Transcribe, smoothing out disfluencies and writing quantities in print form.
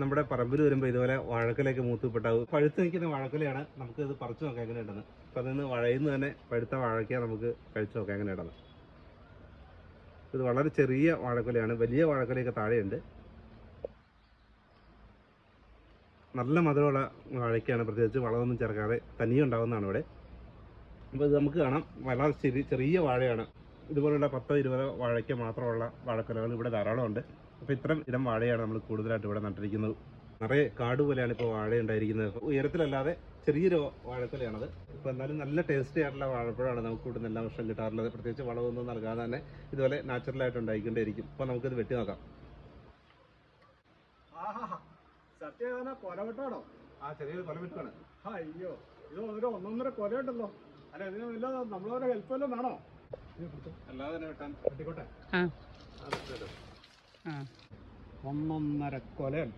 നമ്മുടെ പറമ്പിൽ വരുമ്പോൾ ഇതുപോലെ വാഴക്കൊലയൊക്കെ മൂത്തുപ്പെട്ടാവും. പഴുത്ത് നിൽക്കുന്ന വാഴക്കൊലയാണ്. നമുക്ക് ഇത് പറിച്ചു നോക്കാം എങ്ങനെയുണ്ടെന്ന്. അപ്പം അതിൽ നിന്ന് വഴയിൽ തന്നെ പഴുത്ത വാഴയ്ക്ക നമുക്ക് കഴിച്ചു നോക്കാം എങ്ങനെയുണ്ടെന്ന്. ഇത് വളരെ ചെറിയ വാഴക്കൊലയാണ്. വലിയ വാഴക്കൊലയൊക്കെ താഴെയുണ്ട്. നല്ല മധുരമുള്ള വാഴയ്ക്കാണ്. പ്രത്യേകിച്ച് വളമൊന്നും ചേർക്കാതെ തനിയെ ഉണ്ടാകുന്നതാണ് ഇവിടെ. അപ്പോൾ ഇത് നമുക്ക് കാണാം, വളരെ ചെറിയ വാഴയാണ്. ഇതുപോലുള്ള 10-20 വാഴയ്ക്ക മാത്രമുള്ള വാഴക്കൊലകൾ ഇവിടെ ധാരാളമുണ്ട്. അപ്പോൾ ഇത്തരം ഇനം വാഴയാണ് നമ്മൾ കൂടുതലായിട്ട് ഇവിടെ നട്ടിരിക്കുന്നത്. നിറയെ കാട് പോലെയാണ് ഇപ്പോൾ വാഴ ഉണ്ടായിരിക്കുന്നത്. ഉയരത്തിലല്ലാതെ ചെറിയൊരു വാഴക്കൊലയാണത്. ഇപ്പോൾ എന്നാലും നല്ല ടേസ്റ്റി ആയിട്ടുള്ള വാഴപ്പഴമാണ് നമുക്ക് ഇവിടെ നിന്ന് എല്ലാ വർഷം കിട്ടാറുള്ളത്. പ്രത്യേകിച്ച് വളമൊന്നും നൽകാതെ തന്നെ ഇതുപോലെ നാച്ചുറലായിട്ട് ഉണ്ടായിക്കൊണ്ടേയിരിക്കും. അപ്പോൾ നമുക്കിത് വെട്ടി നോക്കാം. സത്യം കൊലവെട്ടാണോ? ആ, ചെറിയൊരു കൊല വെട്ടാണ്. അയ്യോ, ഇത് ഒരു 1.5 കൊലയുണ്ടല്ലോ. അല്ല, ഇതിന് വല്ല നമ്മളവരെ ഹെൽപ്പ് വല്ലതും വേണോ? അല്ലാതെ തന്നെ വെട്ടാൻ വെട്ടിക്കോട്ടെ. 1.5 കൊലയാണ്.